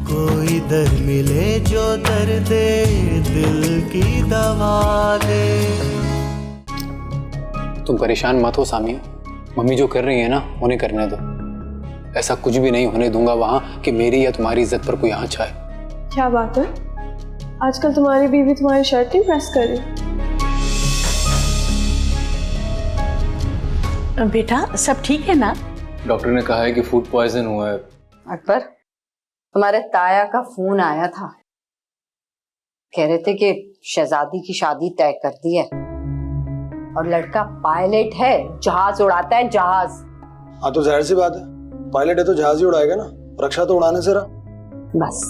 कोई दर मिले जो दर्द दिल की दवा दे। तुम परेशान मत हो सामिया, मम्मी जो कर रही है ना उन्हें करने दो। ऐसा कुछ भी नहीं होने दूंगा वहां कि मेरी या तुम्हारी इज्जत पर कोई आंच आए। क्या बात है, आजकल तुम्हारी बीवी तुम्हारी शर्ट नहीं प्रेस कर रही? बेटा सब ठीक है ना? डॉक्टर ने कहा है कि फूड पॉइजन हुआ है। अकबर, तुम्हारे ताया का फोन आया था, कह रहे थे कि शहजादी की शादी तय कर दी है और लड़का पायलट है, जहाज उड़ाता है, जहाज। हाँ तो जाहिर सी बात है, पायलट है तो जहाज ही उड़ाएगा ना, रक्षा तो उड़ाने से रहा। बस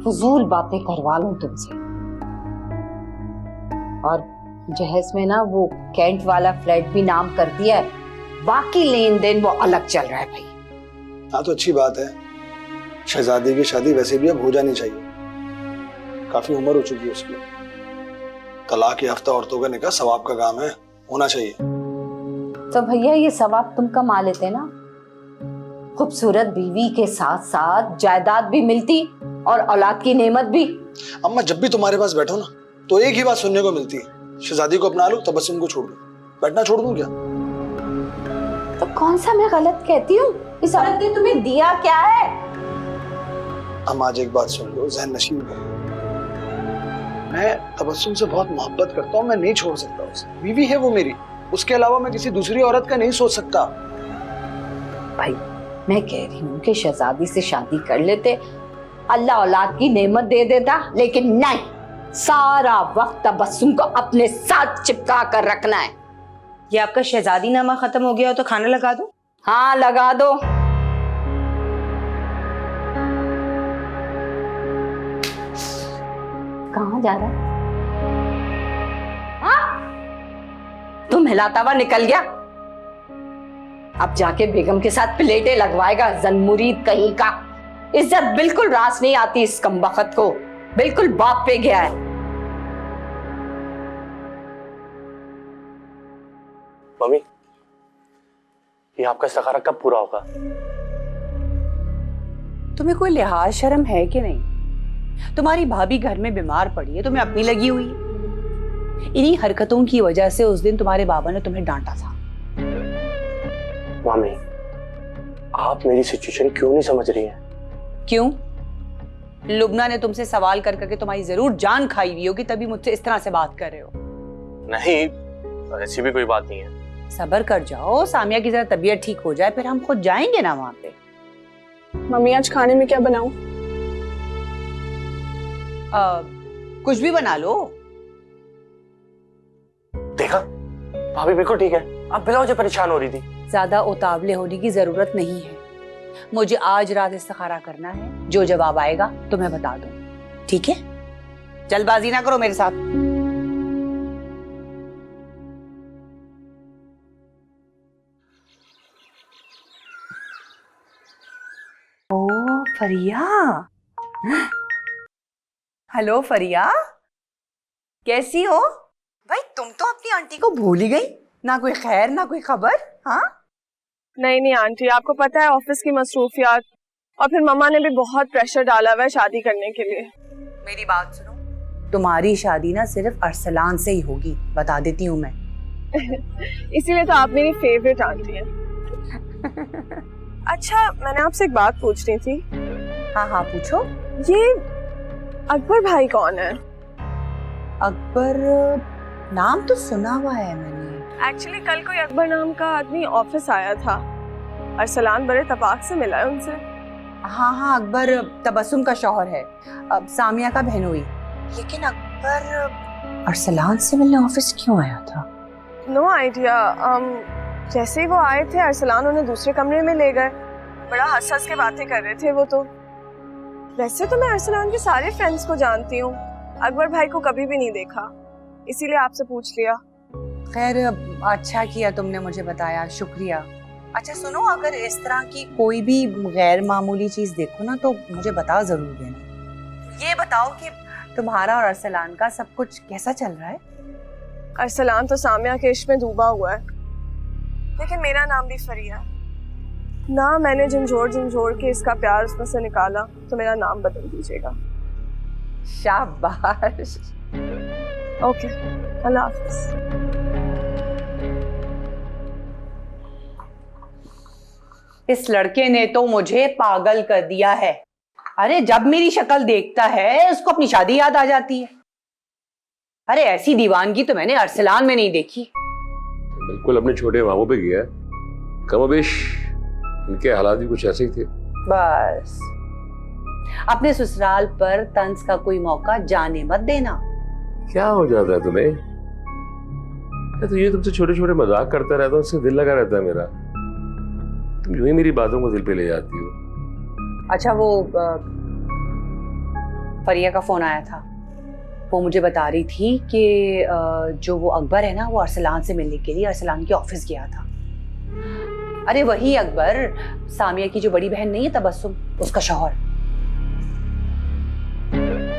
फजूल बातें करवा लूं तुमसे। और जहेज में ना वो कैंट वाला फ्लैट भी नाम कर दिया है, बाकी लेन देन वो अलग चल रहा है भाई। हाँ तो अच्छी बात है, शहजादी की शादी वैसे भी अब हो जानी चाहिए, काफी उम्र हो चुकी है उसकी। तलाक याफ्ता औरतों का निकाह सवाब का काम है, होना चाहिए। तो भैया ये सवाब तुम कमा लेते ना, खूबसूरत बीवी के साथ साथ जायदाद भी मिलती और औलाद की नेमत भी। अम्मा जब भी तुम्हारे पास बैठो ना तो एक ही बात सुनने को मिलती है, शहजादी को अपना लो, तबस्सुम को छोड़ दो। बैठना छोड़ दूं क्या? तो कौन सा मैं गलत कहती हूँ? इस औरत ने तुम्हें दिया क्या है? हम आज एक बात सुन लो, ज़हन नशीन हो। मैं तबस्सुम से बहुत मोहब्बत करता हूँ, मैं नहीं छोड़ सकता उसे। बीवी है वो मेरी, उसके अलावा मैं किसी दूसरी औरत का नहीं सोच सकता। भाई मैं कह रही हूँ कि शहजादी से शादी कर लेते, अल्लाह औलाद की नेमत दे देता, लेकिन नहीं, सारा वक्त तबस्सुम को अपने साथ चिपका कर रखना है। ये आपका शहजादी नामा खत्म हो गया हो तो खाना लगा दो। हाँ लगा दो। कहाँ जा रहा है? तुम हिलाता हुआ निकल गया, अब जाके बेगम के साथ प्लेटें लगवाएगा, जनमुरीद कहीं का। इज्जत बिल्कुल रास नहीं आती इस कमबख्त को, बिल्कुल बाप पे गया है। मम्मी, ये आपका इस्तिखारा कब पूरा होगा? तुम्हें कोई लिहाज शर्म है कि नहीं? तुम्हारी भाभी घर में बीमार पड़ी है, तुम्हें अपनी लगी हुई है। इन्हीं हरकतों की वजह से उस दिन तुम्हारे बाबा ने तुम्हें डांटा था। मम्मी, आप मेरी सिचुएशन क्यों नहीं समझ रही हैं? क्यों? लुबना ने तुमसे सवाल कर करके तुम्हारी जरूर जान खाई हुई होगी, तभी मुझसे इस तरह से बात कर रहे हो। नहीं, ऐसी भी कोई बात नहीं है। सब्र कर जाओ, सामिया की जरा तबीयत ठीक हो जाए, फिर हम खुद जाएंगे ना वहां पे। मम्मी आज खाने में क्या बनाऊं? कुछ भी बना लो। देखा, भाभी बिल्कुल ठीक है, आप बिना वजह परेशान हो रही थी। ज्यादा उतावले होने की जरूरत नहीं है, मुझे आज रात इस्तिखारा करना है, जो जवाब आएगा तुम्हें बता दो, ठीक है? जल्दबाजी ना करो मेरे साथ। ओ फरिया, हेलो फरिया, कैसी हो? भाई तुम तो अपनी आंटी को भूल ही गई, ना कोई खैर ना कोई खबर। हाँ नहीं आंटी, आपको पता है ऑफिस की मसरूफियात, और फिर मम्मा ने भी बहुत प्रेशर डाला हुआ है शादी करने के लिए। मेरी बात सुनो, तुम्हारी शादी ना सिर्फ अरसलान से ही होगी, बता देती हूँ मैं। इसीलिए तो आप मेरी फेवरेट आंटी हैं। अच्छा, मैंने आपसे एक बात पूछनी थी। हाँ हाँ पूछो। ये अकबर भाई कौन है? अकबर नाम तो सुना हुआ है मैंने। एक्चुअली कल कोई अकबर नाम का आदमी ऑफिस आया था, अरसलान बड़े तबाक से मिला है उनसे। हाँ हाँ, अकबर तबस्सुम का शौहर है, सामिया का बहनोई। लेकिन अकबर अरसलान से मिलने ऑफिस क्यों आया था? No idea. जैसे ही वो आए थे, अरसलान उन्हें दूसरे कमरे में ले गए, बड़ा हंस हंस के बातें कर रहे थे वो तो। वैसे तो मैं अरसलान के सारे फ्रेंड्स को जानती हूँ, अकबर भाई को कभी भी नहीं देखा, इसीलिए आपसे पूछ लिया। खैर अच्छा किया तुमने मुझे बताया, शुक्रिया। अच्छा सुनो, अगर इस तरह की कोई भी गैर मामूली चीज देखो ना तो मुझे बता जरूर देना। ये बताओ कि तुम्हारा और अरसलान का सब कुछ कैसा चल रहा है? अरसलान तो सामिया के इश्क में डूबा हुआ है, लेकिन मेरा नाम भी फरिया। ना मैंने झंझोड़ के इसका प्यार उसमें से निकाला तो मेरा नाम बदल दीजिएगा। शाबाश। ओके, अल्लाह हाफिज। इस लड़के ने तो मुझे पागल कर दिया है। अरे जब मेरी शक्ल देखता है उसको अपनी शादी याद आ जाती है। अरे ऐसी दीवानगी तो मैंने अरसलान में नहीं देखी। बिल्कुल अपने छोटे मामू पे किया है। कमोबेश इनके हालात भी कुछ ऐसे ही थे। बस अपने ससुराल पर तंज का कोई मौका जाने मत देना। क्या हो जाता है तुम्हें? मैं तो ये तुमसे छोटे छोटे मजाक करता रहता हूँ, उससे दिल लगा रहता है मेरा। तुम यूं ही मेरी बातों को दिल पे ले जाती हो। अच्छा वो फरिया का फोन आया था। वो मुझे बता रही थी कि जो वो अकबर है ना वो अरसलान से मिलने के लिए अरसलान के ऑफिस गया था। अरे वही अकबर, सामिया की जो बड़ी बहन नहीं है तबस्सुम, उसका शौहर।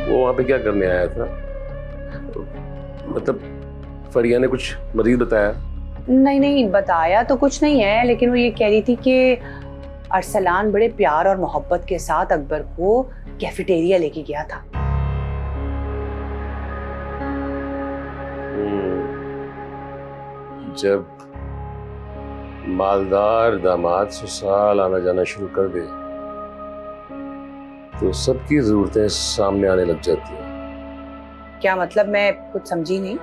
वो वहां पे क्या करने आया था? मतलब फरिया ने कुछ मजीद बताया? नहीं बताया तो कुछ नहीं है, लेकिन वो ये कह रही थी कि अरसलान बड़े प्यार और मोहब्बत के साथ अकबर को कैफेटेरिया लेके गया था। जब मालदार दामाद ससुराल आना जाना शुरू कर दे तो सबकी जरूरतें सामने आने लग जाती हैं। क्या मतलब? मैं कुछ समझी नहीं।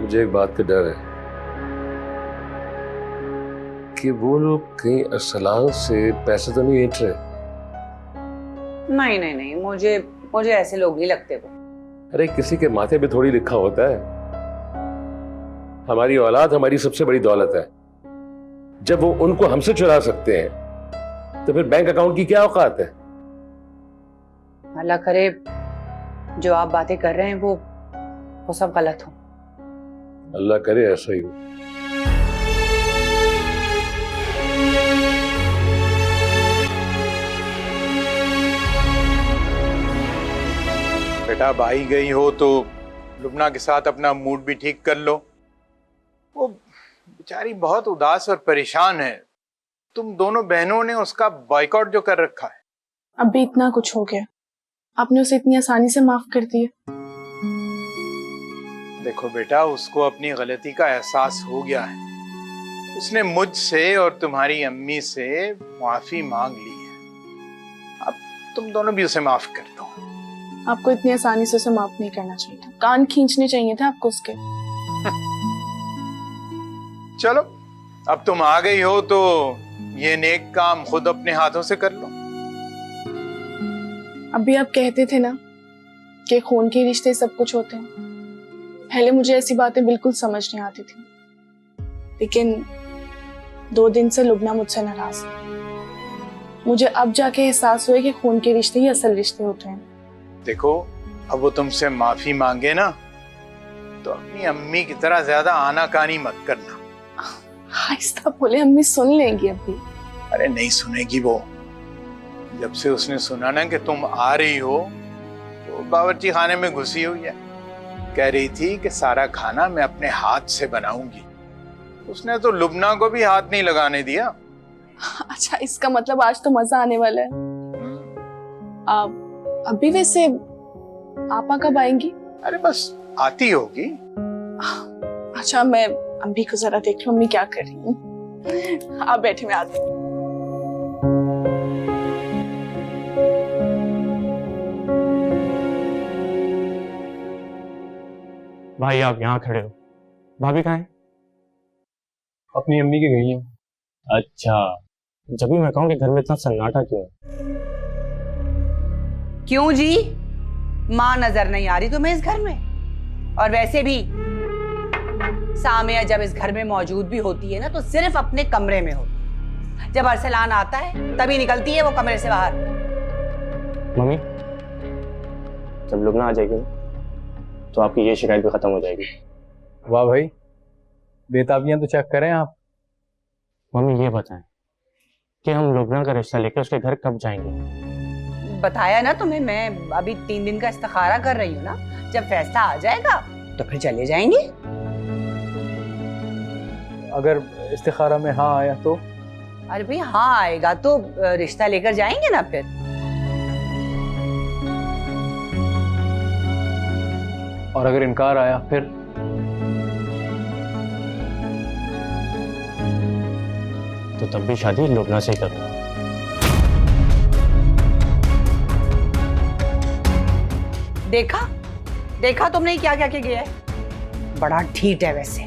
मुझे एक बात का डर है कि वो लोग कहीं अरसलान से पैसे तो नहीं ऐंठ रहे। नहीं, मुझे ऐसे लोग नहीं लगते वो। अरे किसी के माथे पे थोड़ी लिखा होता है। हमारी औलाद हमारी सबसे बड़ी दौलत है। जब वो उनको हमसे चुरा सकते हैं तो फिर बैंक अकाउंट की क्या औकात है? अल्लाह करे जो आप बातें कर रहे हैं वो सब गलत हो। अल्लाह करे ऐसा ही हो। बेटा भाई गई हो तो लुबना के साथ अपना मूड भी ठीक कर लो। वो बेचारी बहुत उदास और परेशान है। तुम दोनों बहनों ने उसका बॉयकॉट जो कर रखा है। अब भी इतना कुछ हो गया, आपने उसे इतनी आसानी से माफ कर दिया। देखो बेटा, उसको अपनी गलती का एहसास हो गया है। उसने मुझसे और तुम्हारी अम्मी से माफी मांग ली है। अब तुम दोनों भी उसे माफ कर दो। आपको इतनी आसानी से उसे माफ नहीं करना चाहिए था, कान खींचने चाहिए थे आपको उसके। चलो अब तुम आ गई हो तो ये नेक काम खुद अपने हाथों से कर लो। अभी आप कहते थे ना कि खून के रिश्ते सब कुछ होते हैं। पहले मुझे ऐसी बातें बिल्कुल समझ नहीं आती थी, लेकिन 2 दिन से लुबना मुझसे नाराज है। मुझे अब जाके एहसास हुआ कि खून के रिश्ते ही असल रिश्ते होते हैं। देखो अब वो तुमसे माफी मांगे ना तो अपनी अम्मी की तरह ज्यादा आनाकानी मत करना। आहिस्ता बोले, अम्मी सुन लेंगी अभी। अरे नहीं सुनेगी वो। जब से उसने सुना ना कि तुम आ रही हो तो बावर्ची खाने में घुसी हुई है। कह रही थी कि सारा खाना मैं अपने हाथ से बनाऊंगी। उसने तो लुबना को भी हाथ नहीं लगाने दिया। अच्छा, इसका मतलब आज तो मजा आने वाला है। अभी वैसे आपा कब आएंगी? अरे बस आती होगी। अच्छा, मैं अम्मी को जरा देख लूं अम्मी क्या कर रही हूँ। आप बैठे, मैं आती हूँ। भाई आप यहाँ खड़े हो, भाभी कहाँ है? अपनी अम्मी की गई है। अच्छा, जब भी मैं कहूँ कि घर में इतना सन्नाटा क्यों है? क्यों जी? माँ नजर नहीं आ रही तुम्हें इस घर में? और वैसे भी सामिया जब इस घर में मौजूद भी होती है ना तो सिर्फ अपने कमरे में होती है। जब अरसलान आता है तभी निकलती है वो कमरे से बाहर। मम्मी, जब लुबना आ जाएगी तो आपकी ये शिकायत भी खत्म हो जाएगी। वाह भाई, बेताबियां तो चेक करें आप। मम्मी ये बताएं कि हम लुबना का रिश्ता लेकर उसके घर कब जाएंगे? बताया ना तुम्हें, मैं अभी 3 दिन का इस्तिखारा कर रही हूँ ना। जब फैसला आ जाएगा तो फिर चले जाएंगे। अगर इस्तिखारा में हाँ आया तो अरे भाई हाँ आएगा तो रिश्ता लेकर जाएंगे ना फिर। और अगर इनकार आया फिर? तो तब भी शादी लुबना से ही करना। देखा देखा तुमने क्या क्या गया है, बड़ा ढीठ है वैसे।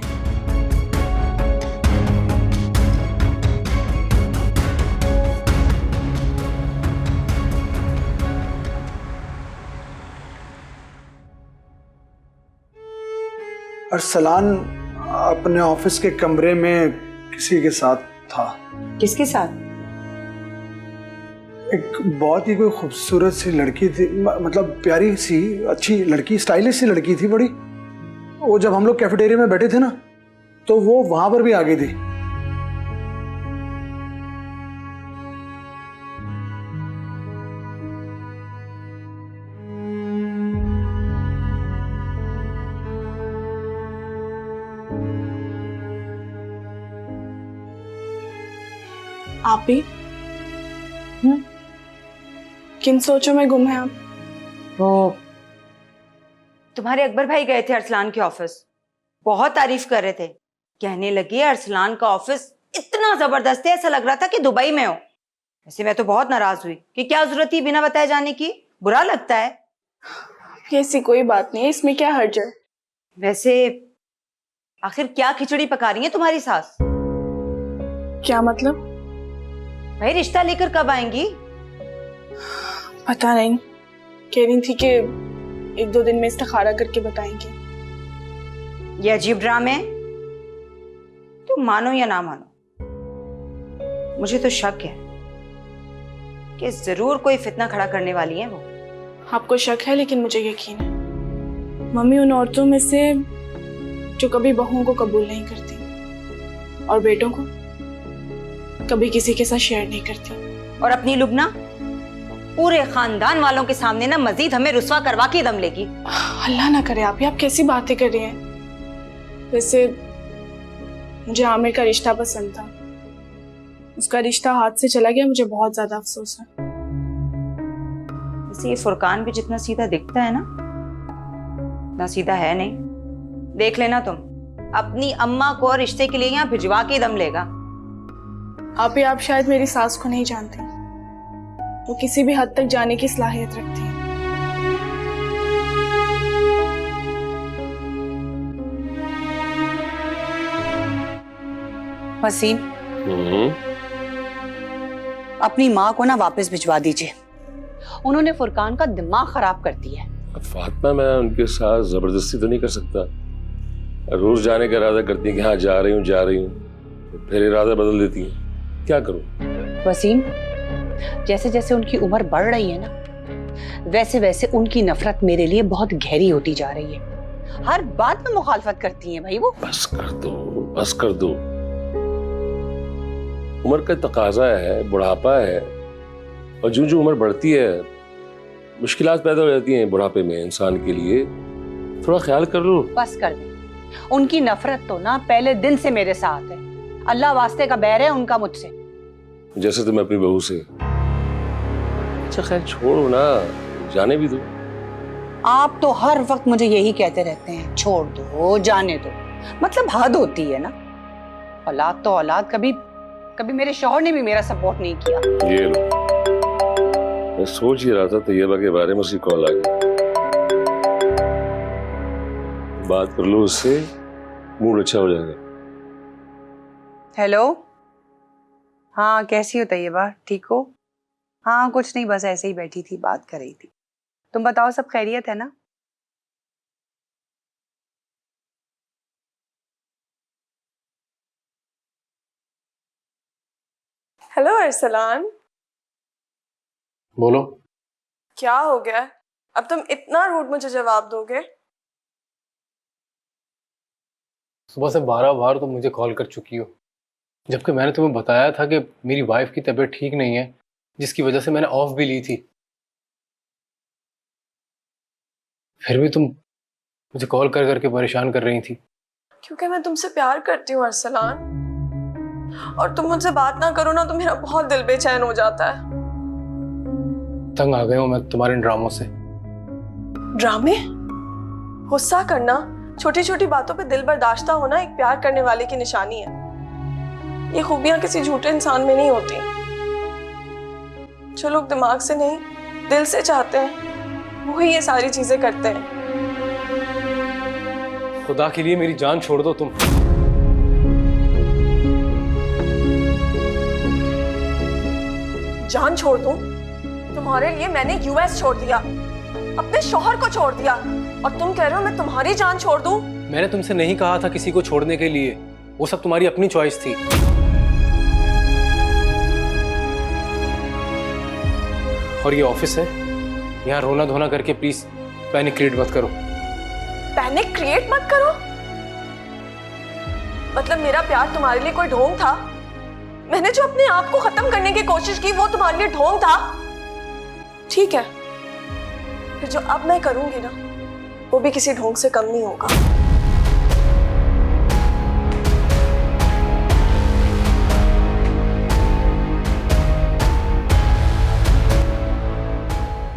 अरसलान अपने ऑफिस के कमरे में किसी के साथ था। किसके साथ? एक बहुत ही कोई खूबसूरत सी लड़की थी, मतलब प्यारी सी अच्छी लड़की, स्टाइलिश सी लड़की थी बड़ी। वो जब हम लोग कैफेटेरिया में बैठे थे ना तो वो वहां पर भी आ गई थी। आप भी किन सोचों में गुम हैं आप? वो तुम्हारे अकबर भाई गए थे अरसलान के ऑफिस, बहुत तारीफ कर रहे थे। कहने लगे अरसलान का ऑफिस इतना जबरदस्त है, ऐसा लग रहा था कि दुबई में हो। वैसे मैं तो बहुत नाराज हुई कि क्या जरूरत थी बिना बताए जाने की, बुरा लगता है। ऐसी कोई बात नहीं है, इसमें क्या हर्ज है? वैसे आखिर क्या खिचड़ी पका रही है तुम्हारी सास? क्या मतलब? भाई रिश्ता लेकर कब आएंगी? पता नहीं, कह रही थी कि 1-2 दिन में इस्तिखारा करके बताएंगे। ये अजीब ड्रामे है, तुम मानो या ना मानो, मुझे तो शक है कि जरूर कोई फितना खड़ा करने वाली है वो। आपको शक है, लेकिन मुझे यकीन है। मम्मी उन औरतों में से जो कभी बहुओं को कबूल नहीं करती और बेटों को कभी किसी के साथ शेयर नहीं करती। और अपनी लुबना पूरे खानदान वालों के सामने ना मजीद हमें रुस्वा करवा के दम लेगी। अल्लाह ना करे आप कैसी बातें कर रही हैं? वैसे मुझे आमिर का रिश्ता पसंद था, उसका रिश्ता हाथ से चला गया, मुझे बहुत ज्यादा अफसोस है। वैसे ये फुरकान भी जितना सीधा दिखता है ना, ना सीधा है नहीं। देख लेना तुम, अपनी अम्मा को रिश्ते के लिए यहाँ भिजवा के दम लेगा। आप शायद मेरी सास को नहीं जानती, वो किसी भी हद तक जाने की सलाहियत रखती है। वसीम, अपनी माँ को ना वापस भिजवा दीजिए, उन्होंने फुरकान का दिमाग खराब कर दिया है। फातिमा, मैं उनके साथ जबरदस्ती तो नहीं कर सकता। रोज जाने का इरादा करती है कि हाँ जा रही हूँ, फिर इरादा बदल देती है, क्या करूं? वसीम, जैसे जैसे उनकी उम्र बढ़ रही है ना, वैसे वैसे उनकी नफरत मेरे लिए बहुत गहरी होती जा रही है। हर बात में मुखालफत करती हैं भाई वो। बस कर दो, बस कर दो। उम्र का तकाजा है, बुढ़ापा है, और जो जो उम्र बढ़ती है मुश्किलात पैदा हो जाती हैं बुढ़ापे में इंसान के लिए। थोड़ा ख्याल कर लो। बस कर दे, उनकी नफरत तो ना पहले दिन से मेरे साथ है। अल्लाह वास्ते का बैर है उनका मुझसे, जैसे तुम अपनी बहू से। अच्छा खैर छोड़ो ना, जाने भी दो। आप तो हर वक्त मुझे यही कहते रहते हैं, छोड़ दो, जाने दो। मतलब हद होती है ना। औलाद तो औलाद, कभी कभी मेरे शौहर ने भी मेरा सपोर्ट नहीं किया। ये लो, मैं सोच ही रहा था तैयबा के बारे में, उसकी कॉल आ गई। बात कर लो उससे, मूड अच्छा हो जाएगा। हेलो, हाँ कैसी हो तैयबा, ठीक हो? हाँ कुछ नहीं, बस ऐसे ही बैठी थी, बात कर रही थी। तुम बताओ, सब खैरियत है ना? हेलो अरसलान। बोलो। क्या हो गया? अब तुम इतना रूड मुझे जवाब दोगे? सुबह से 12 बार तुम मुझे कॉल कर चुकी हो, जबकि मैंने तुम्हें बताया था कि मेरी वाइफ की तबीयत ठीक नहीं है, जिसकी वजह से मैंने ऑफ भी ली थी। फिर भी तुम मुझे कॉल कर करके परेशान कर रही थी। क्योंकि मैं तुमसे प्यार करती हूँ अरसलान। और तुम मुझसे बात ना करो ना तो मेरा बहुत दिल बेचैन हो जाता है। तंग आ गया हूँ मैं तुम्हारे इन ड्रामों से। ड्रामे? गुस्सा करना, छोटी छोटी बातों पे दिल बर्दाश्ता होना एक प्यार करने वाले की निशानी है। ये खूबियां किसी झूठे इंसान में नहीं होती। जो लोग दिमाग से नहीं दिल से चाहते हैं वही ये सारी चीजें करते हैं। खुदा के लिए मेरी जान छोड़ दो तुम। जान छोड़ दूं? तुम्हारे लिए मैंने यूएस छोड़ दिया, अपने शौहर को छोड़ दिया, और तुम कह रहे हो मैं तुम्हारी जान छोड़ दूं? मैंने तुमसे नहीं कहा था किसी को छोड़ने के लिए, वो सब तुम्हारी अपनी चॉइस थी। और ये ऑफिस है, यहाँ रोना धोना करके प्लीज पैनिक क्रिएट मत करो। पैनिक क्रिएट मत करो? मतलब मेरा प्यार तुम्हारे लिए कोई ढोंग था? मैंने जो अपने आप को खत्म करने की कोशिश की वो तुम्हारे लिए ढोंग था? ठीक है, फिर जो अब मैं करूंगी ना वो भी किसी ढोंग से कम नहीं होगा।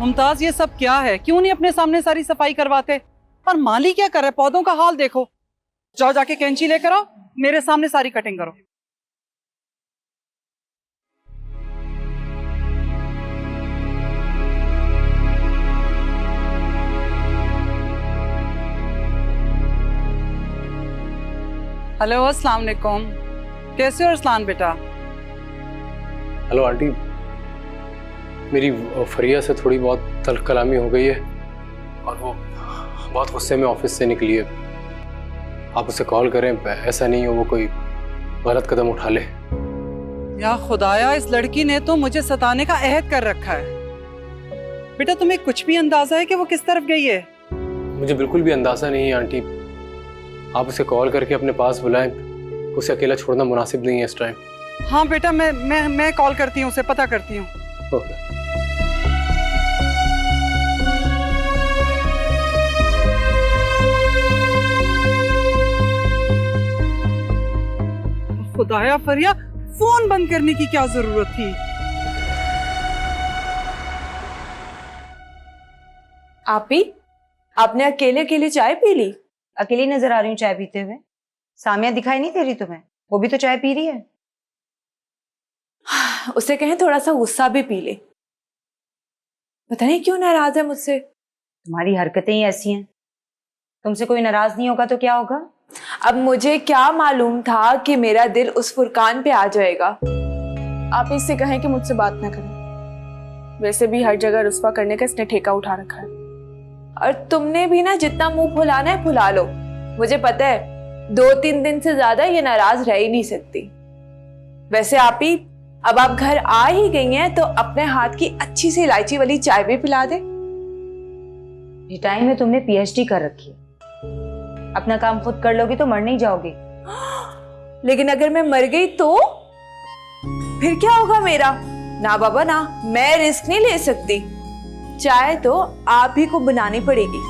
मुमताज, ये सब क्या है? क्यों नहीं अपने सामने सारी सफाई करवाते? और माली क्या कर रहे? पौधों का हाल देखो। जाओ जाके कैंची लेकर आओ, मेरे सामने सारी कटिंग करो। हेलो, अस्सलाम वालेकुम। कैसे हो अरसलान बेटा? हेलो आंटी, मेरी फरिया से थोड़ी बहुत तल्ख कलामी हो गई है और वो बहुत गुस्से में ऑफिस से निकली है। आप उसे कॉल करें, ऐसा नहीं हो वो कोई गलत कदम उठा ले। या खुदाया, इस लड़की ने तो मुझे सताने का अहद कर रखा है। बेटा, तुम्हें कुछ भी अंदाजा है कि वो किस तरफ गई है? मुझे बिल्कुल भी अंदाजा नहीं है आंटी। आप उसे कॉल करके अपने पास बुलाएं, उसे अकेला छोड़ना मुनासिब नहीं है इस टाइम। हाँ बेटा, मैं कॉल करती हूँ, उसे पता करती हूँ। ओके। खुदाया फरिया, फोन बंद करने की क्या जरूरत थी? आपी, आपने अकेले अकेले चाय पी ली? अकेली नजर आ रही हूँ चाय पीते हुए। सामिया दिखाई नहीं दे रही तुम्हें? वो भी तो चाय पी रही है। उसे कहें थोड़ा सा गुस्सा भी पी ले। पता नहीं क्यों नाराज है मुझसे। तुम्हारी हरकतें ही ऐसी हैं। तुमसे कोई नाराज नहीं होगा तो क्या होगा? अब मुझे क्या मालूम था कि मेरा दिल उस फुरकान पे आ जाएगा। आप इससे कहें कि मुझसे बात ना करें। वैसे भी हर जगह रुस्वा करने का इसने ठेका उठा रखा है। और तुमने भी ना जितना मुंह फुलाना है फुला लो। मुझे पता है 2-3 दिन से ज्यादा ये नाराज रह ही नहीं सकती। वैसे आप ही, अब आप घर आ ही गई हैं तो अपने हाथ की अच्छी सी इलायची वाली चाय भी पिला दे। ये टाइम में तुमने पीएचडी कर रखी है। अपना काम खुद कर लोगी तो मर नहीं जाओगी। लेकिन अगर मैं मर गई तो फिर क्या होगा मेरा? ना बाबा ना, मैं रिस्क नहीं ले सकती। चाय तो आप ही को बनानी पड़ेगी।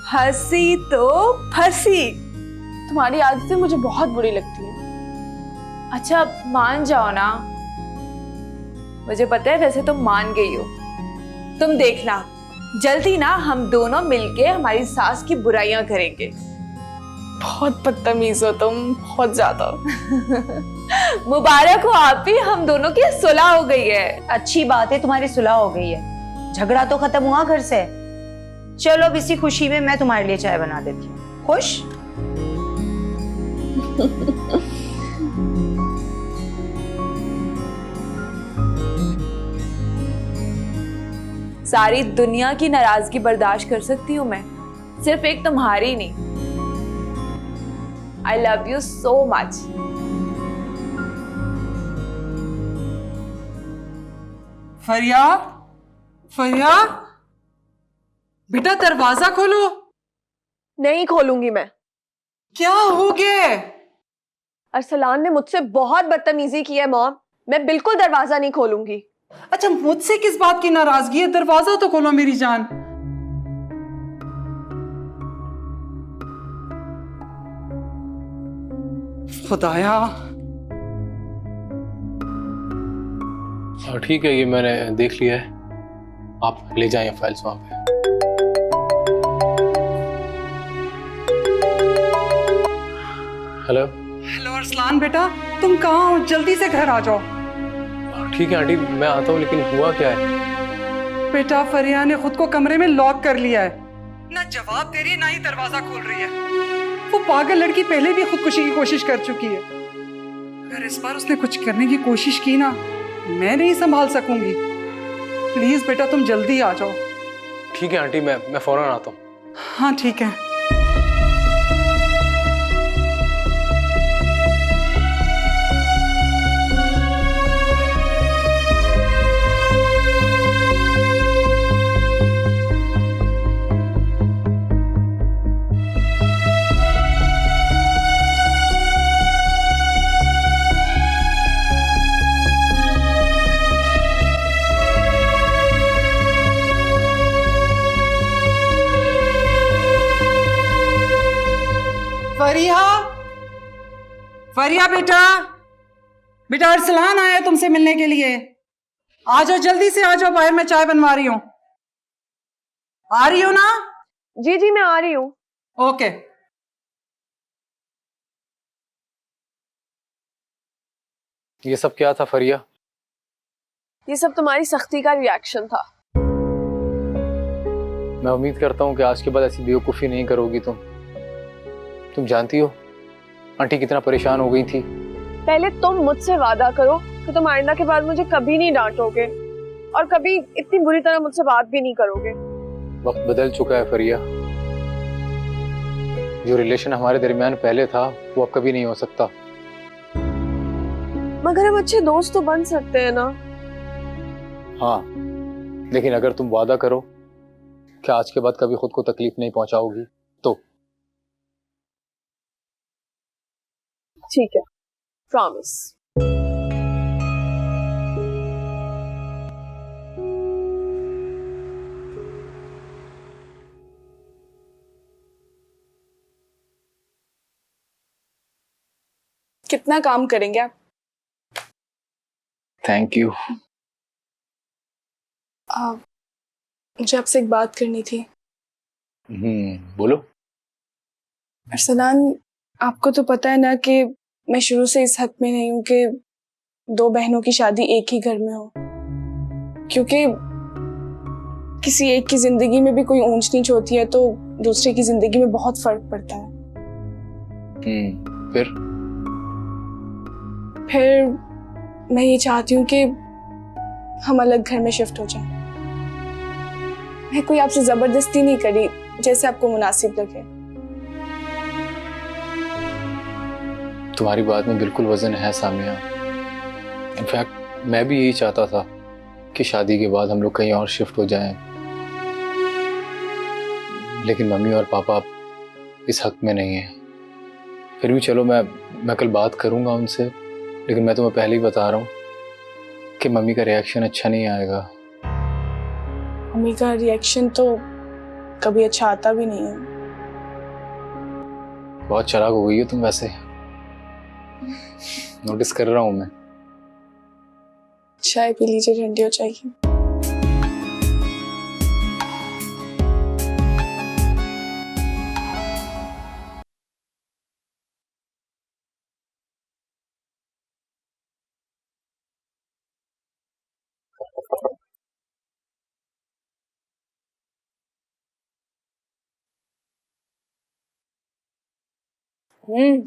हंसी तो फंसी। तुम्हारी आदतें मुझे बहुत बुरी लगती हैं। अच्छा मान जाओ ना। मुझे पता है वैसे तुम मान गई हो। तुम देखना, जल्दी ना हम दोनों मिलके हमारी सास की बुराइयां करेंगे। बहुत बदतमीज हो तुम, बहुत ज्यादा। मुबारक हो आप ही, हम दोनों की सुलह हो गई है। अच्छी बात है, तुम्हारी सुलह हो गई है। झगड़ा तो खत्म हुआ घर से। चलो अब इसी खुशी में मैं तुम्हारे लिए चाय बना देती हूँ। खुश? सारी दुनिया की नाराजगी बर्दाश्त कर सकती हूँ मैं, सिर्फ एक तुम्हारी नहीं। I love you so much. Fariya, Fariya बेटा, दरवाजा खोलो। नहीं खोलूंगी मैं। क्या हो गया? अरसलान ने मुझसे बहुत बदतमीजी की है मॉम। मैं बिल्कुल दरवाजा नहीं खोलूंगी। अच्छा, मुझसे किस बात की नाराजगी है? दरवाजा तो खोलो मेरी जान। खुदाया। ठीक है, ये मैंने देख लिया है, आप ले जाएं फाइल्स वहां पे। हेलो हेलो अरसलान बेटा, तुम कहाँ हो? जल्दी से घर आ जाओ। ठीक है आंटी, मैं आता हूँ, लेकिन हुआ क्या है? बेटा फरिया ने खुद को कमरे में लॉक कर लिया है, ना जवाब दे रही है ना ही दरवाजा खोल रही है। वो पागल लड़की पहले भी खुदकुशी की कोशिश कर चुकी है। अगर इस बार उसने कुछ करने की कोशिश की ना, मैं नहीं संभाल सकूंगी। प्लीज बेटा तुम जल्दी आ जाओ। ठीक है आंटी, मैं फौरन आता हूँ। हाँ ठीक है। फरिया, फरिया बेटा, बेटा अरसलान आया तुमसे मिलने के लिए। आ जाओ जल्दी से, आ जाओ, बाहर मैं चाय बनवा रही हूँ। आ रही हो ना? जी जी मैं आ रही हूँ। ओके। ये सब क्या था फरिया? ये सब तुम्हारी सख्ती का रिएक्शन था। मैं उम्मीद करता हूँ कि आज के बाद ऐसी बेवकूफ़ी नहीं करोगी तुम जानती हो आंटी कितना परेशान हो गई थी। पहले तुम मुझसे वादा करो कि तुम आइंदा के बाद मुझे कभी नहीं डांटोगे और कभी इतनी बुरी तरह मुझसे बात भी नहीं करोगे। वक्त बदल चुका है फरिया, जो रिलेशन हमारे दरमियान पहले था वो अब कभी नहीं हो सकता। मगर हम अच्छे दोस्त तो बन सकते हैं ना? हाँ, लेकिन अगर तुम वादा करो कि आज के बाद कभी खुद को तकलीफ नहीं पहुंचाओगी तो। ठीक है, प्रॉमिस। कितना काम करेंगे आप? Thank you. मुझे आपसे एक बात करनी थी। बोलो। अरसलान, आपको तो पता है ना कि मैं शुरू से इस हक में नहीं हूं कि दो बहनों की शादी एक ही घर में हो, क्योंकि किसी एक की जिंदगी में भी कोई ऊंच नीच होती है तो दूसरे की जिंदगी में बहुत फर्क पड़ता है। फिर मैं ये चाहती हूँ कि हम अलग घर में शिफ्ट हो जाएं। मैं कोई आपसे जबरदस्ती नहीं करी, जैसे आपको मुनासिब लगे। तुम्हारी बात में बिल्कुल वजन है सामिया। इनफैक्ट मैं भी यही चाहता था कि शादी के बाद हम लोग कहीं और शिफ्ट हो जाएं, लेकिन मम्मी और पापा इस हक में नहीं है। फिर भी चलो मैं कल बात करूंगा उनसे, लेकिन मैं तुम्हें पहले ही बता रहा हूँ कि मम्मी का रिएक्शन अच्छा नहीं आएगा। मम्मी का रिएक्शन तो कभी अच्छा आता भी नहीं है। बहुत चालाक हो गई हो तुम वैसे, नोटिस कर रहा हूं मैं। चाय पी लीजिए, ठंडी हो जाएगी।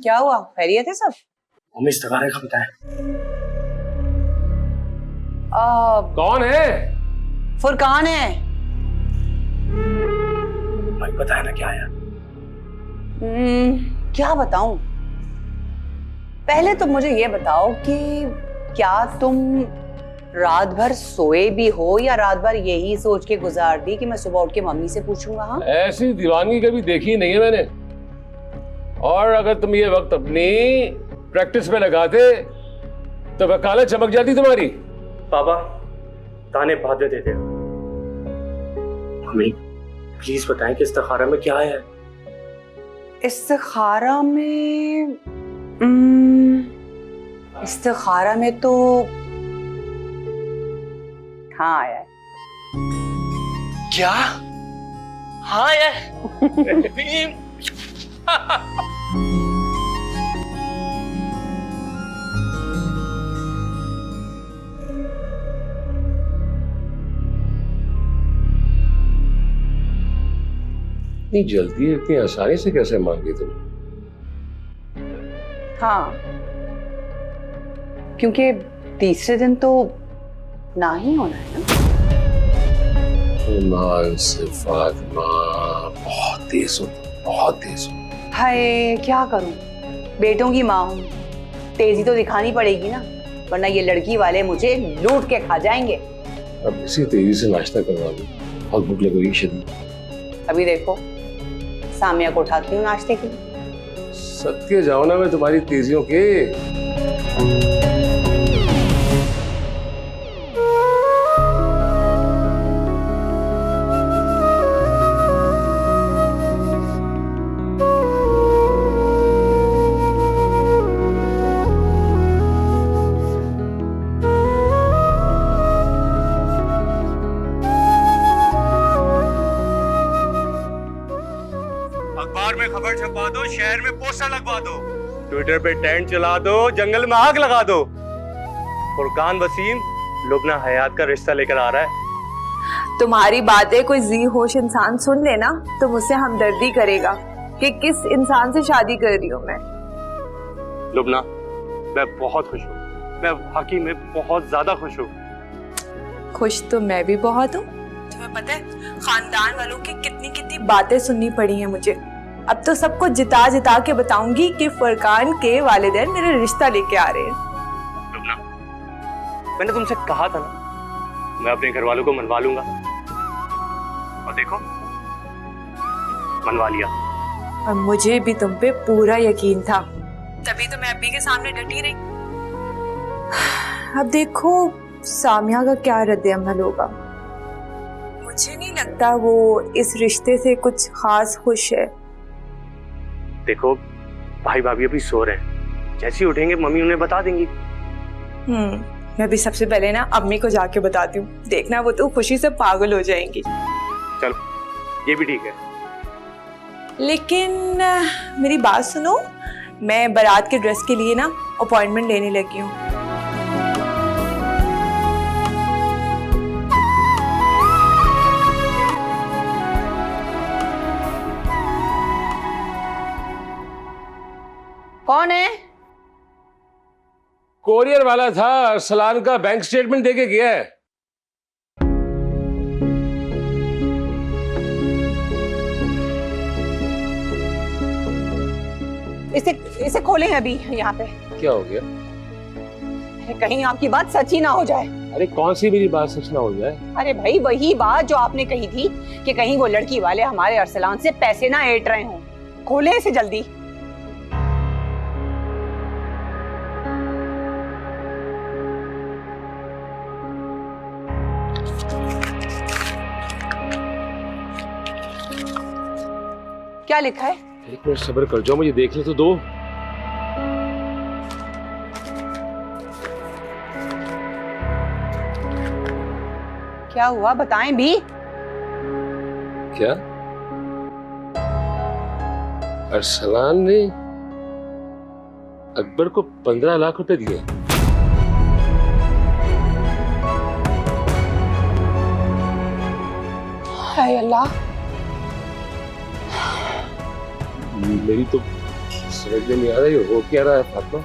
क्या हुआ? खैरियत है सब? मम्मी इस्तखारे का बताएं। कौन है? फुरकान है। भाई बताया ना क्या है? क्या बताऊं? पहले तो मुझे ये बताओ कि क्या तुम रात भर सोए भी हो या रात भर यही सोच के गुजार दी कि मैं सुबह उठ के मम्मी से पूछूंगा? हाँ, ऐसी दीवानगी कभी देखी नहीं है मैंने। और अगर तुम ये वक्त अपनी प्रैक्टिस में लगाते तो वकालत चमक जाती तुम्हारी। पापा ताने बहुत देते थे। मम्मी प्लीज बताएं कि इस्तिखारा में क्या है? इस्तिखारा में इस्तिखारा में तो हाँ आया है। क्या? हाँ यार। इतनी जल्दी इतनी आसानी से कैसे मांगी तुम? हाँ, क्योंकि तीसरे दिन तो ना ही होना है ना। ईमान से फातिमा, बहुत तेज हो, बहुत तेज हो। हाय, क्या करूं, बेटों की माँ हूं, तेजी तो दिखानी पड़ेगी ना, वरना ये लड़की वाले मुझे लूट के खा जाएंगे। अब इसी तेजी से नाश्ता करवा दो, बहुत भूख लग रही शदीद। अभी देखो, सामिया को उठाती हूँ नाश्ते के लिए। सदके जाओ ना मैं तुम्हारी तेजियों के। अखबार में खबर छपवा दो, शहर में पोस्टर लगवा दो, ट्विटर पे टेंट चला दो, जंगल में आग लगा दो। फुरकान वसीम लुबना हयात का रिश्ता लेकर आ रहा है। तुम्हारी बातें कोई जी होश इंसान सुन लेना तो मुझसे हमदर्दी करेगा कि किस इंसान से शादी कर रही हूँ मैं। लुबना, मैं बहुत खुश हूँ, मैं वाकई में बहुत ज्यादा खुश हूँ। खुश तो मैं भी बहुत हूँ। तुम्हें पता है खानदान वालों की कितनी कितनी बातें सुननी पड़ी हैं मुझे। अब तो सबको जिता जिता के बताऊंगी कि फुरकान के वालिदैन मेरे रिश्ता लेके आ रहे हैं। लुबना, मैंने तुमसे कहा था ना, मैं अपने घर वालों को मनवा लूंगा, और देखो मनवा लिया। और मुझे भी तुम पे पूरा यकीन था, तभी तो मैं अब्बी के सामने डटी रही। अब देखो सामिया का क्या रद्द-ए-अमल होगा। मुझे नहीं लगता वो इस रिश्ते से कुछ खास खुश है। देखो भाई भाभी अभी सो रहे हैं, जैसे ही उठेंगे मम्मी उन्हें बता देंगी। मैं भी सबसे पहले ना अम्मी को जाके बताती हूँ, देखना वो तो खुशी से पागल हो जाएंगी। चलो ये भी ठीक है। लेकिन मेरी बात सुनो, मैं बारात के ड्रेस के लिए ना अपॉइंटमेंट लेने लगी हूँ। कौन है? कोरियर वाला था, अरसलान का बैंक स्टेटमेंट देके गया है। इसे खोलें अभी यहाँ पे। क्या हो गया? कहीं आपकी बात सच ही ना हो जाए। अरे कौन सी मेरी बात सच ना हो जाए? अरे भाई वही बात जो आपने कही थी कि कहीं वो लड़की वाले हमारे अरसलान से पैसे ना ऐंठ रहे हों। खोले इसे जल्दी। क्या लिखा है? एक मिनट सब्र कर जाओ, मुझे देखने तो दो। क्या हुआ बताएं भी। क्या? अरसलान ने अकबर को 15 लाख रुपए दिए? हाय अल्लाह, मेरी तो समझ में नहीं आ रही हो क्या रहा है फातिमा।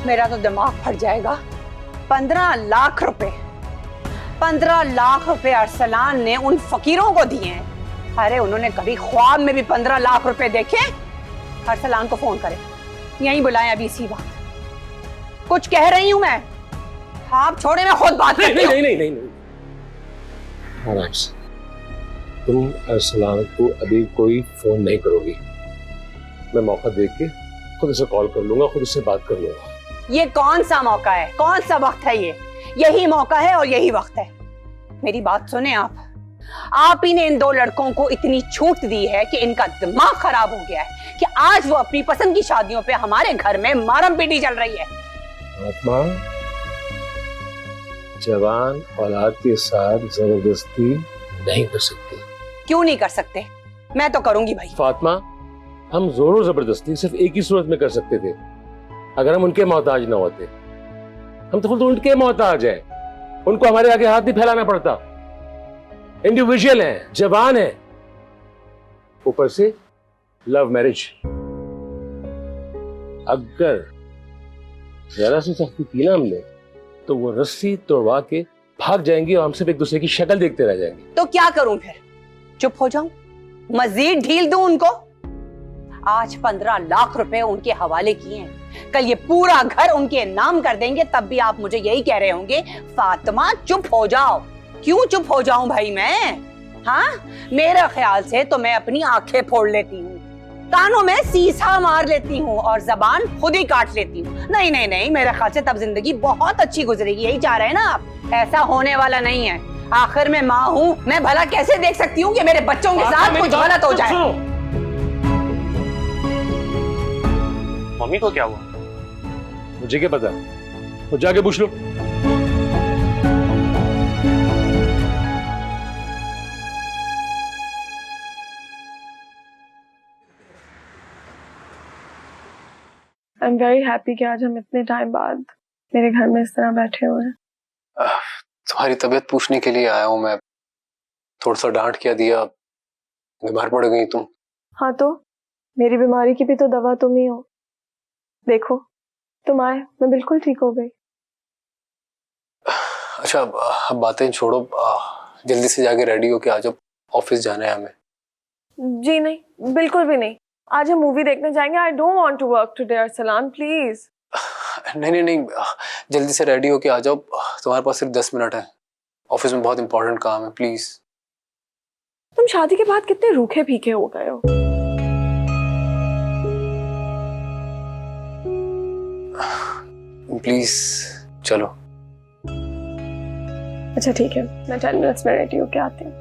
मेरा तो दिमाग फट जाएगा। 15 लाख रुपए, 15 लाख रुपए अरसलान ने उन फकीरों को दिए हैं। अरे उन्होंने कभी ख्वाब में भी 15 लाख रुपए देखे? अरसलान को फोन करें, यहीं बुलाएं अभी इसी वक्त। कुछ कह रही हूं मैं, आप छोड़े, मैं खुद बात करती हूं। नहीं। आराम से। तुम अरसलान को अभी कोई फोन नहीं करोगी। मैं मौका देख के खुद उसे कॉल कर लूंगा, खुद उससे बात कर लूंगा। ये कौन सा मौका है, कौन सा वक्त है? ये यही मौका है और यही वक्त है। मेरी बात सुने आप, आप ही ने इन दो लड़कों को इतनी छूट दी है कि इनका दिमाग खराब हो गया है कि आज वो अपनी पसंद की शादियों पे हमारे घर में मारम पीटी चल रही है। फातिमा, जवान औलाद के साथ जबरदस्ती नहीं कर सकती। क्यों नहीं कर सकते? मैं तो करूंगी भाई। फातिमा, हम जोर जबरदस्ती सिर्फ एक ही सूरत में कर सकते थे, अगर हम उनके मोहताज ना होते। हम तो खुद उनके मोहताज हैं, उनको हमारे आगे हाथ नहीं फैलाना पड़ता। इंडिविजुअल हैं, जवान हैं, ऊपर से लव मैरिज। अगर जरा सी सख्ती की ना हमने तो वो रस्सी तोड़वा के भाग जाएंगी और हम सिर्फ एक दूसरे की शक्ल देखते रह जाएंगे। तो क्या करूं फिर? चुप हो जाऊं? मजीद ढील दूं उनको? आज 15 लाख रुपए उनके हवाले किए हैं, कल ये पूरा घर उनके नाम कर देंगे, तब भी आप मुझे यही कह रहे होंगे फातिमा चुप हो जाओ। क्यों चुप हो जाऊं भाई मैं? हाँ, मेरे ख्याल से तो मैं अपनी आंखें फोड़ लेती हूँ, कानों में सीसा मार लेती हूँ और जबान खुद ही काट लेती हूँ। नहीं नहीं नहीं, मेरे ख्याल से तब जिंदगी बहुत अच्छी गुजरेगी। यही चाह रहे हैं ना आप? ऐसा होने वाला नहीं है। आखिर में माँ हूँ, मैं भला कैसे देख सकती हूँ कि मेरे बच्चों के साथ कुछ गलत हो जाए? मम्मी को क्या हुआ? मुझे क्या पता, तो जाके पूछ लो। आई एम वेरी हैप्पी कि आज हम इतने टाइम बाद मेरे घर में इस तरह बैठे हुए हैं। तुम्हारी तबीयत पूछने के लिए आया हूँ मैं। थोड़ा सा डांट क्या दिया, बीमार पड़ गई तुम। हाँ तो मेरी बीमारी की भी तो दवा तुम ही हो। देखो तुम आए, मैं बिल्कुल ठीक हो गई। अच्छा अब बातें छोड़ो, जल्दी से जाके रेडी होके आ जाओ, ऑफिस जाना है हमें। जी नहीं, बिल्कुल भी नहीं। आज हम मूवी देखने जाएंगे। I don't want to work today Arsalan, please. नहीं नहीं नहीं, जल्दी से रेडी होके आ जाओ, तुम्हारे पास सिर्फ 10 मिनट है, ऑफिस में बहुत इंपॉर्टेंट काम है, प्लीज। तुम शादी के बाद कितने रूखे फीके हो गए हो। प्लीज चलो। अच्छा ठीक है, मैं 10 मिनट्स में रेडी होके आती हूँ।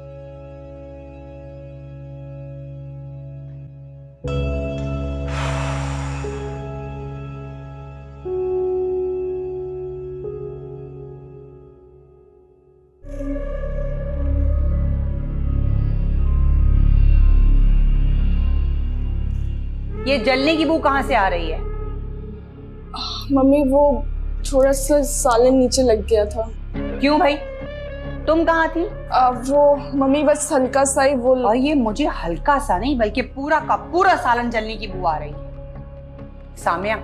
ये जलने की बू कहाँ से आ रही है? मम्मी वो थोड़ा सा सालन नीचे लग गया था। क्यों भाई, तुम कहाँ थी? वो मम्मी बस हल्का सा ही वो। और ये मुझे हल्का सा नहीं बल्कि पूरा का पूरा सालन जलने की बू आ रही है। सामिया,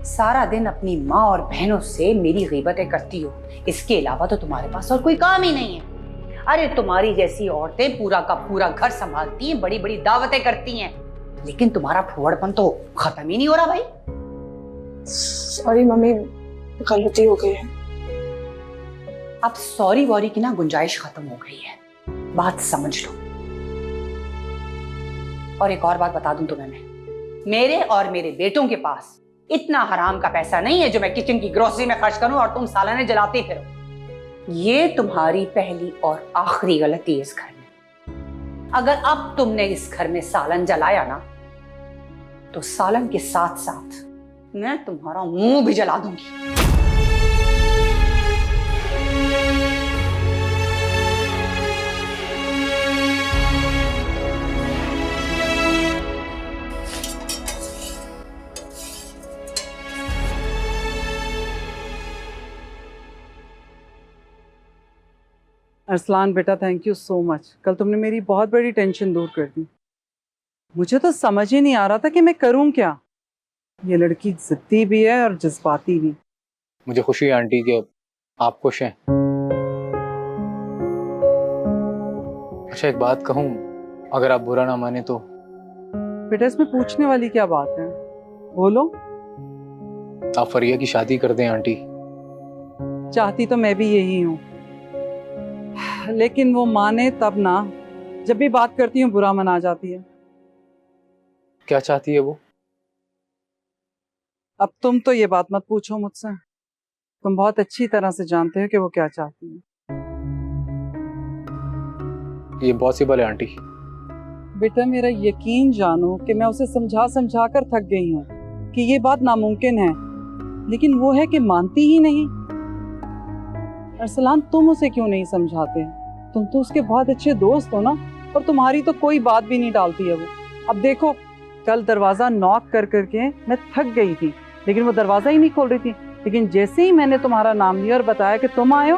सारा दिन अपनी माँ और बहनों से मेरी गीबतें करती हो, इसके अलावा तो तुम्हारे पास और कोई काम ही नहीं है। अरे तुम्हारी जैसी औरतें पूरा का पूरा घर संभालती हैं, बड़ी बड़ी दावतें करती हैं, लेकिन तुम्हारा फुहड़पन तो खत्म ही नहीं हो रहा भाई। सॉरी मम्मी, गलती हो गई है। अब सॉरी वॉरी की ना गुंजाइश खत्म हो गई है, बात समझ लो। और एक और बात बता दूं तुम्हें, मैं मेरे और मेरे बेटों के पास इतना हराम का पैसा नहीं है जो मैं किचन की ग्रोसरी में खर्च करूं और तुम सालाने जलाते फिरो। ये तुम्हारी पहली और आखिरी गलती है इस घर में। अगर अब तुमने इस घर में सालन जलाया ना, तो सालन के साथ साथ मैं तुम्हारा मुंह भी जला दूंगी। अरसलान बेटा, थैंक यू सो मच। कल तुमने मेरी बहुत बड़ी टेंशन दूर कर दी। मुझे तो समझ ही नहीं आ रहा था कि मैं करूं क्या। ये लड़की जिद्दी भी है और जज्बाती भी। मुझे खुशी है आंटी कि आप खुश हैं। अच्छा एक बात कहूँ, अगर आप बुरा ना माने तो। बेटा इसमें पूछने वाली क्या बात है, बोलो। आप फरिया की शादी कर दें आंटी। चाहती तो मैं भी यही हूँ, लेकिन वो माने तब ना। जब भी बात करती हूँ बुरा मना जाती है। क्या चाहती है वो? अब तुम तो ये बात मत पूछो मुझसे, तुम बहुत अच्छी तरह से जानते हो कि वो क्या चाहती है। ये इम्पॉसिबल है आंटी। बेटा मेरा यकीन जानो कि मैं उसे समझा समझा कर थक गई हूँ कि ये बात नामुमकिन है, लेकिन वो है कि मानती ही नहीं। अरसलान तुम उसे क्यों नहीं समझाते? तुम तो उसके बहुत अच्छे दोस्त हो ना, और तुम्हारी तो कोई बात भी नहीं टालती है वो। अब देखो, कल दरवाजा नॉक कर करके मैं थक गई थी, लेकिन वो दरवाजा ही नहीं खोल रही थी। लेकिन जैसे ही मैंने तुम्हारा नाम लिया और बताया कि तुम आए हो,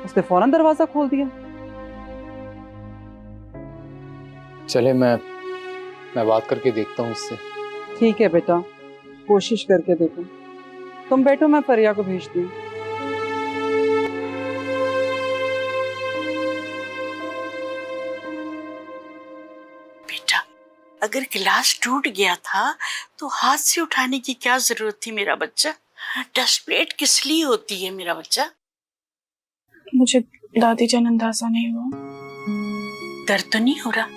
उसने फौरन दरवाजा खोल दिया। चले मैं बात करके देखता हूँ उससे। ठीक है बेटा, कोशिश करके देखो। तुम बैठो, मैं फरिया को भेजती हूँ। बेटा, अगर गिलास टूट गया था तो हाथ से उठाने की क्या जरूरत थी मेरा बच्चा? डस्टप्लेट किस लिए होती है मेरा बच्चा? मुझे दादी जान अंदाजा नहीं हुआ। दर्द तो नहीं हो रहा?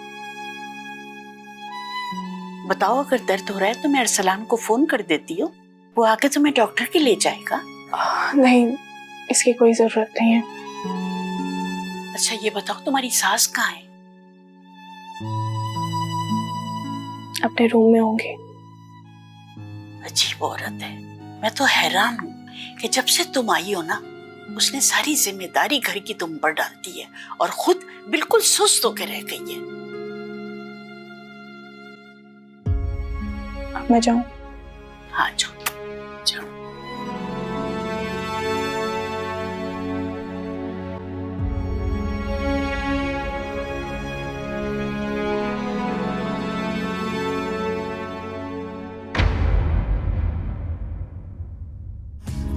बताओ, अगर दर्द हो रहा है तो मैं अरसलान को फोन कर देती हूँ, वो आकर तुम्हें डॉक्टर के ले जाएगा। नहीं, इसकी कोई जरूरत नहीं है। अच्छा ये बताओ, तुम्हारी सास कहाँ है? अपने रूम में होंगे। अजीब औरत है। मैं तो हैरान हूँ कि जब से तुम आई हो ना, उसने सारी जिम्मेदारी घर की तुम पर डाल दी है और खुद बिल्कुल सुस्त होकर रह गई है। अब मैं जाऊं? हाँ जाओ जाओ।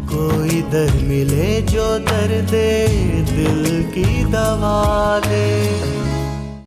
कोई दर मिले जो दर्द दिल की दवा दे।